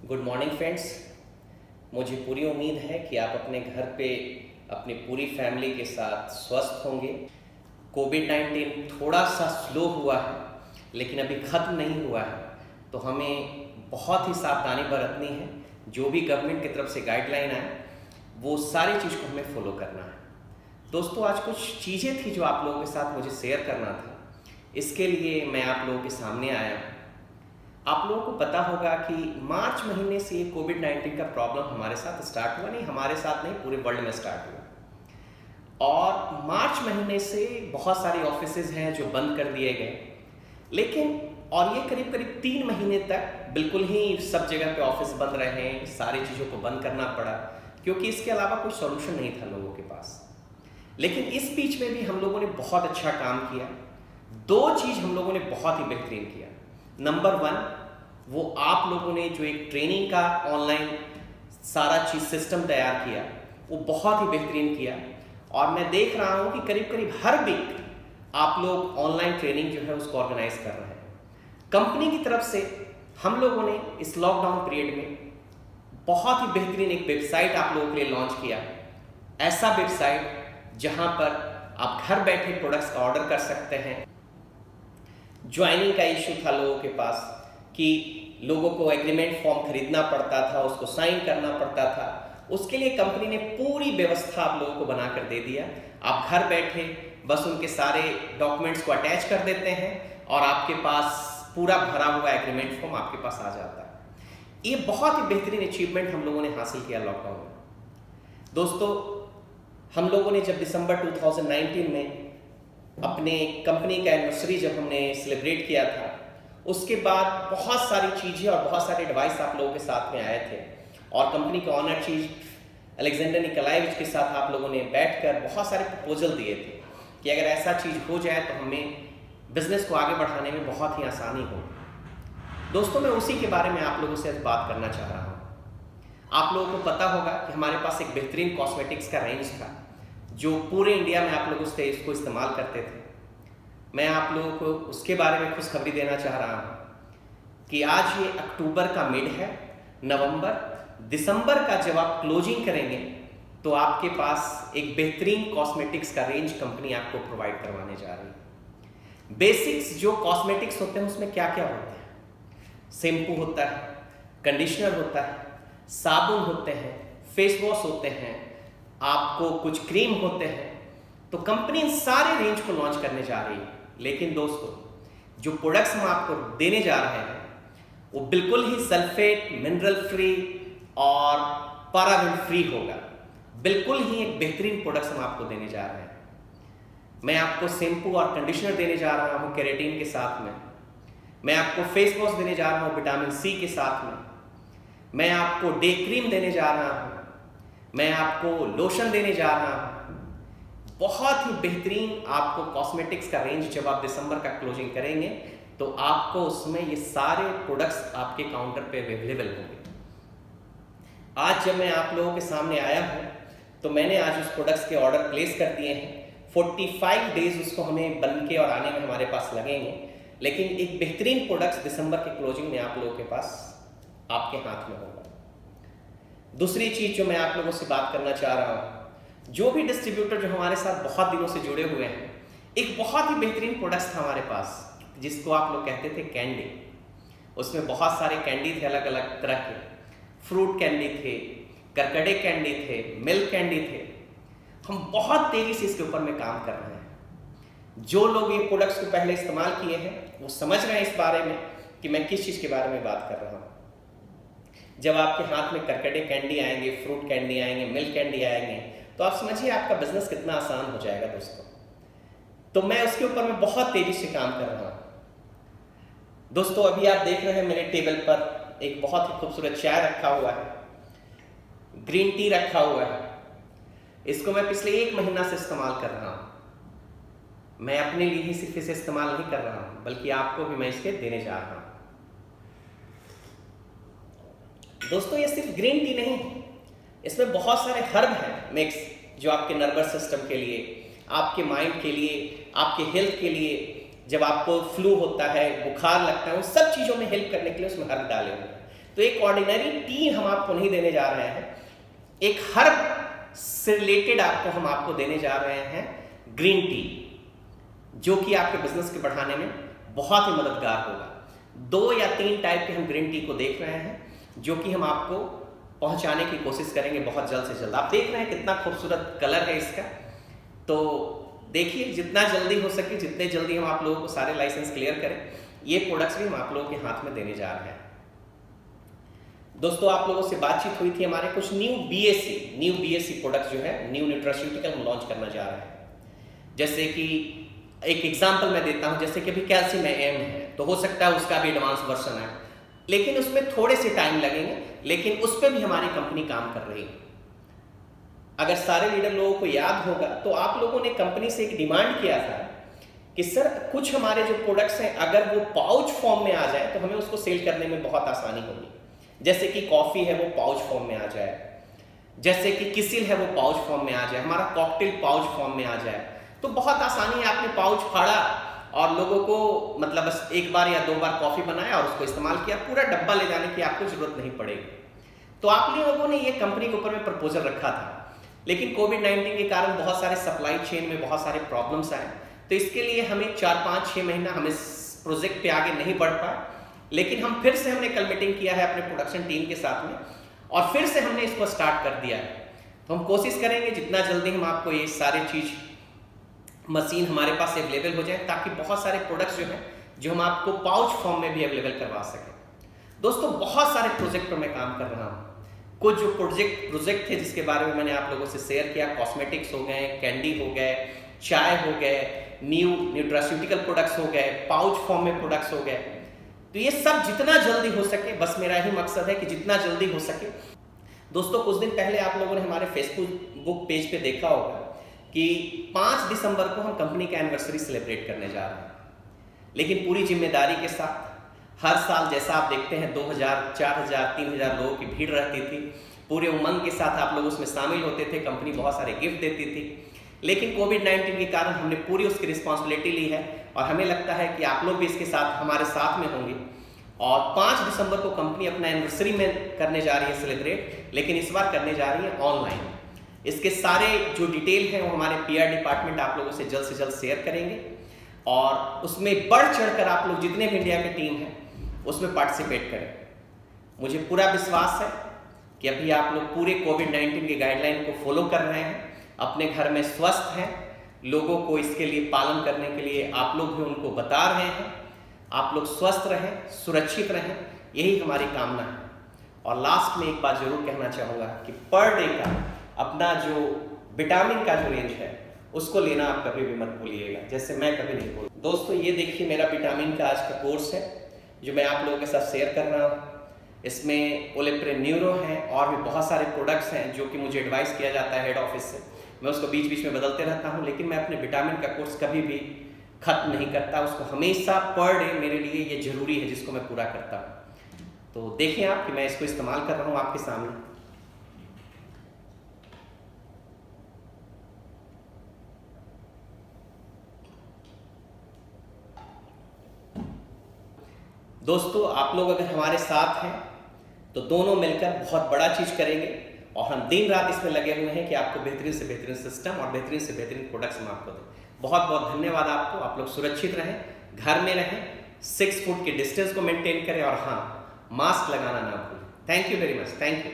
Good morning friends. मुझे पूरी उम्मीद है कि आप अपने घर पे अपनी पूरी फैमिली के साथ स्वस्थ होंगे। कोविड-19 थोड़ा सा स्लो हुआ है लेकिन अभी ख़त्म नहीं हुआ है, तो हमें बहुत ही सावधानी बरतनी है। जो भी गवर्नमेंट की तरफ से गाइडलाइन आए वो सारी चीज़ को हमें फॉलो करना है। दोस्तों, आज कुछ चीज़ें थी जो आप लोगों के साथ मुझे शेयर करना था, इसके लिए मैं आप लोगों के सामने आया हूँ। आप लोगों को पता होगा कि मार्च महीने से ये कोविड-19 का प्रॉब्लम हमारे साथ स्टार्ट हुआ, नहीं हमारे साथ नहीं, पूरे वर्ल्ड में स्टार्ट हुआ। और मार्च महीने से बहुत सारे ऑफिसेज हैं जो बंद कर दिए गए, लेकिन और ये करीब करीब 3 महीने तक बिल्कुल ही सब जगह पे ऑफिस बंद रहे, सारी चीज़ों को बंद करना पड़ा क्योंकि इसके अलावा कोई सॉल्यूशन नहीं था लोगों के पास। लेकिन इस बीच में भी हम लोगों ने बहुत अच्छा काम किया। 2 चीज़ हम लोगों ने बहुत ही बेहतरीन किया। नंबर 1, वो आप लोगों ने जो एक ट्रेनिंग का ऑनलाइन सारा चीज़ सिस्टम तैयार किया वो बहुत ही बेहतरीन किया। और मैं देख रहा हूँ कि करीब करीब हर वीक आप लोग ऑनलाइन ट्रेनिंग जो है उसको ऑर्गेनाइज कर रहे हैं। कंपनी की तरफ से हम लोगों ने इस लॉकडाउन पीरियड में बहुत ही बेहतरीन एक वेबसाइट आप लोगों के लिए लॉन्च किया। ऐसा वेबसाइट जहाँ पर आप घर बैठे प्रोडक्ट्स का ऑर्डर कर सकते हैं। ज्वाइनिंग का इशू था लोगों के पास कि लोगों को एग्रीमेंट फॉर्म खरीदना पड़ता था, उसको साइन करना पड़ता था। उसके लिए कंपनी ने पूरी व्यवस्था आप लोगों को बनाकर दे दिया। आप घर बैठे बस उनके सारे डॉक्यूमेंट्स को अटैच कर देते हैं और आपके पास पूरा भरा हुआ एग्रीमेंट फॉर्म आपके पास आ जाता है। ये बहुत ही बेहतरीन अचीवमेंट हम लोगों ने हासिल किया लॉकडाउन में। दोस्तों, हम लोगों ने जब दिसंबर 2019 में अपने कंपनी का एनिवर्सरी जब हमने सेलिब्रेट किया था, उसके बाद बहुत सारी चीज़ें और बहुत सारे एडवाइस आप लोगों के साथ में आए थे और कंपनी के ऑनर चीफ अलेक्जेंडर निकोलाएविच के साथ आप लोगों ने बैठकर बहुत सारे प्रपोजल दिए थे कि अगर ऐसा चीज़ हो जाए तो हमें बिजनेस को आगे बढ़ाने में बहुत ही आसानी हो। दोस्तों, मैं उसी के बारे में आप लोगों से आज बात करना चाह रहा हूँ। आप लोगों को पता होगा कि हमारे पास एक बेहतरीन कॉस्मेटिक्स का रेंज था जो पूरे इंडिया में आप लोग उससे इसको इस्तेमाल करते थे। मैं आप लोगों को उसके बारे में खुशखबरी देना चाह रहा हूँ कि आज ये अक्टूबर का मिड है, नवंबर, दिसंबर का जब आप क्लोजिंग करेंगे तो आपके पास एक बेहतरीन कॉस्मेटिक्स का रेंज कंपनी आपको प्रोवाइड करवाने जा रही है। बेसिक्स जो कॉस्मेटिक्स होते हैं उसमें क्या क्या होता है? शैम्पू होता है, कंडीशनर होता है, साबुन होते हैं, फेस वॉश होते हैं, आपको कुछ क्रीम होते हैं। तो कंपनी इन सारे रेंज को लॉन्च करने जा रही है। लेकिन दोस्तों, जो प्रोडक्ट्स हम आपको देने जा रहे हैं वो बिल्कुल ही सल्फेट, मिनरल फ्री और पैराबेन फ्री होगा। बिल्कुल ही एक बेहतरीन प्रोडक्ट्स हम आपको देने जा रहे हैं। मैं आपको शैम्पू और कंडीशनर देने जा रहा हूँ केराटिन के साथ में। मैं आपको फेस वॉश देने जा रहा हूँ विटामिन सी के साथ में। मैं आपको डे क्रीम देने जा रहा हूँ। मैं आपको लोशन देने जा रहा हूँ। बहुत ही बेहतरीन आपको कॉस्मेटिक्स का रेंज जब आप दिसंबर का क्लोजिंग करेंगे तो आपको उसमें ये सारे प्रोडक्ट्स आपके काउंटर पे अवेलेबल होंगे। आज जब मैं आप लोगों के सामने आया हूँ तो मैंने आज उस प्रोडक्ट्स के ऑर्डर प्लेस कर दिए हैं। 45 डेज उसको हमें बन के और आने में हमारे पास लगेंगे, लेकिन एक बेहतरीन प्रोडक्ट्स दिसंबर के क्लोजिंग में आप लोगों के पास आपके हाथ में होगा। दूसरी चीज़ जो मैं आप लोगों से बात करना चाह रहा हूँ, जो भी डिस्ट्रीब्यूटर जो हमारे साथ बहुत दिनों से जुड़े हुए हैं, एक बहुत ही बेहतरीन प्रोडक्ट्स था हमारे पास जिसको आप लोग कहते थे कैंडी। उसमें बहुत सारे कैंडी थे, अलग अलग तरह के फ्रूट कैंडी थे, करकड़े कैंडी थे, मिल्क कैंडी थे। हम बहुत तेज़ी से इसके ऊपर में काम कर रहे हैं। जो लोग ये प्रोडक्ट्स को पहले इस्तेमाल किए हैं वो समझ रहे हैं इस बारे में कि मैं किस चीज़ के बारे में बात कर रहा हूँ। जब आपके हाथ में करकड़े कैंडी आएंगे, फ्रूट कैंडी आएंगे, मिल्क कैंडी आएंगे, तो आप समझिए आपका बिजनेस कितना आसान हो जाएगा दोस्तों। तो मैं उसके ऊपर में बहुत तेज़ी से काम कर रहा हूँ। दोस्तों, अभी आप देख रहे हैं मेरे टेबल पर एक बहुत ही खूबसूरत चाय रखा हुआ है, ग्रीन टी रखा हुआ है। इसको मैं पिछले 1 महीना से इस्तेमाल कर रहा हूँ। मैं अपने लिए ही सिर्फ इसे इस्तेमाल नहीं कर रहा हूँ बल्कि आपको भी मैं इसके देने जा रहा हूँ। दोस्तों, ये सिर्फ ग्रीन टी नहीं है, इसमें बहुत सारे हर्ब हैं मिक्स जो आपके नर्वस सिस्टम के लिए, आपके माइंड के लिए, आपके हेल्थ के लिए, जब आपको फ्लू होता है, बुखार लगता है, उन सब चीज़ों में हेल्प करने के लिए उसमें हर्ब डाले हुए हैं। तो एक ऑर्डिनरी टी हम आपको नहीं देने जा रहे हैं, एक हर्ब से रिलेटेड हम आपको देने जा रहे हैं ग्रीन टी, जो कि आपके बिजनेस के बढ़ाने में बहुत ही मददगार होगा। 2 या 3 टाइप के हम ग्रीन टी को देख रहे हैं, जो कि हम आपको पहुंचाने की कोशिश करेंगे बहुत जल्द से जल्द। आप देख रहे हैं कितना खूबसूरत कलर है इसका, तो देखिए जितना जल्दी हो सके, जितने जल्दी हम आप लोगों को सारे लाइसेंस क्लियर करें, ये प्रोडक्ट्स भी हम आप लोगों के हाथ में देने जा रहे हैं। दोस्तों, आप लोगों से बातचीत हुई थी, हमारे कुछ न्यू बीएससी प्रोडक्ट्स जो है, न्यू न्यूट्रास्यूटिकल हम लॉन्च करना जा रहे हैं। जैसे कि एक एग्जांपल मैं देता हूं, जैसे कि अभी कैल्शियम एम है, तो हो सकता है उसका भी एडवांस वर्जन है, लेकिन उसमें थोड़े से टाइम लगेंगे, लेकिन उस पर भी हमारी कंपनी काम कर रही है। अगर सारे लीडर लोगों को याद होगा तो आप लोगों ने कंपनी से एक डिमांड किया था कि सर कुछ हमारे जो प्रोडक्ट्स हैं अगर वो पाउच फॉर्म में आ जाए तो हमें उसको सेल करने में बहुत आसानी होगी। जैसे कि कॉफ़ी है वो पाउच फॉर्म में आ जाए, जैसे कि किसिल है वो पाउच फॉर्म में आ जाए, हमारा कॉकटेल पाउच फॉर्म में आ जाए, तो बहुत आसानी है। आपने पाउच फाड़ा और लोगों को मतलब बस 1 बार या 2 बार कॉफ़ी बनाया और उसको इस्तेमाल किया, पूरा डब्बा ले जाने की आपको जरूरत नहीं पड़ेगी। तो आप लोगों ने ये कंपनी के ऊपर में प्रपोजल रखा था, लेकिन कोविड-19 के कारण बहुत सारे सप्लाई चेन में बहुत सारे प्रॉब्लम्स आए, तो इसके लिए हमें 4-5-6 महीना हम इस प्रोजेक्ट पे आगे नहीं बढ़ पाए। लेकिन हम फिर से हमने कल मीटिंग किया है अपने प्रोडक्शन टीम के साथ में और फिर से हमने इसको स्टार्ट कर दिया है। तो हम कोशिश करेंगे जितना जल्दी हम आपको ये सारे चीज़ मशीन हमारे पास अवेलेबल हो जाए, ताकि बहुत सारे प्रोडक्ट्स जो हैं जो हम आपको पाउच फॉर्म में भी अवेलेबल करवा सकें। दोस्तों, बहुत सारे प्रोजेक्ट पर मैं काम कर रहा हूँ। कुछ जो प्रोजेक्ट थे जिसके बारे में मैंने आप लोगों से शेयर किया, कॉस्मेटिक्स हो गए, कैंडी हो गए, चाय हो गए, न्यू न्यूट्रास्यूटिकल प्रोडक्ट्स हो गए, पाउच फॉर्म में प्रोडक्ट्स हो गए, तो ये सब जितना जल्दी हो सके, बस मेरा ही मकसद है कि जितना जल्दी हो सके। दोस्तों, कुछ दिन पहले आप लोगों ने हमारे फेसबुक पेज पे देखा होगा कि 5 दिसंबर को हम कंपनी का एनिवर्सरी सेलिब्रेट करने जा रहे हैं, लेकिन पूरी जिम्मेदारी के साथ। हर साल जैसा आप देखते हैं 2000, 4000, 3000 लोगों की भीड़ रहती थी, पूरे उमंग के साथ आप लोग उसमें शामिल होते थे, कंपनी बहुत सारे गिफ्ट देती थी। लेकिन कोविड-19 के कारण हमने पूरी उसकी रिस्पॉन्सिबिलिटी ली है और हमें लगता है कि आप लोग भी इसके साथ हमारे साथ में होंगे। और 5 दिसंबर को कंपनी अपना एनिवर्सरी में करने जा रही है सेलिब्रेट, लेकिन इस बार करने जा रही है ऑनलाइन। इसके सारे जो डिटेल हैं वो हमारे PR डिपार्टमेंट आप लोगों से जल्द शेयर करेंगे और उसमें बढ़ चढ़कर आप लोग जितने भी इंडिया की टीम है उसमें पार्टिसिपेट करें। मुझे पूरा विश्वास है कि अभी आप लोग पूरे कोविड-19 के गाइडलाइन को फॉलो कर रहे हैं, अपने घर में स्वस्थ हैं, लोगों को इसके लिए पालन करने के लिए आप लोग भी उनको बता रहे हैं। आप लोग स्वस्थ रहें, सुरक्षित रहें, यही हमारी कामना है। और लास्ट में एक बात जरूर कहना चाहूँगा कि पर डे का अपना जो विटामिन का जो रेंज है उसको लेना आप कभी भी मत भूलिएगा, जैसे मैं कभी नहीं भूल। दोस्तों, ये देखिए मेरा विटामिन का आज का कोर्स है जो मैं आप लोगों के साथ शेयर कर रहा हूँ। इसमें ओलेप्रेन न्यूरो हैं और भी बहुत सारे प्रोडक्ट्स हैं जो कि मुझे एडवाइस किया जाता है हेड ऑफिस से। मैं उसको बीच बीच में बदलते रहता हूँ, लेकिन मैं अपने विटामिन का कोर्स कभी भी खत्म नहीं करता। उसको हमेशा पर डे मेरे लिए ये जरूरी है, जिसको मैं पूरा करता हूँ। तो देखिए आप कि मैं इसको इस्तेमाल कर रहा हूँ आपके सामने। दोस्तों, आप लोग अगर हमारे साथ हैं तो दोनों मिलकर बहुत बड़ा चीज करेंगे और हम दिन रात इसमें लगे हुए हैं कि आपको बेहतरीन से बेहतरीन सिस्टम और बेहतरीन से बेहतरीन प्रोडक्ट्स हम आपको दें। बहुत बहुत धन्यवाद आपको। आप लोग सुरक्षित रहें, घर में रहें, 6 फुट के डिस्टेंस को मेंटेन करें और हाँ, मास्क लगाना ना भूलें। Thank you very much. Thank you.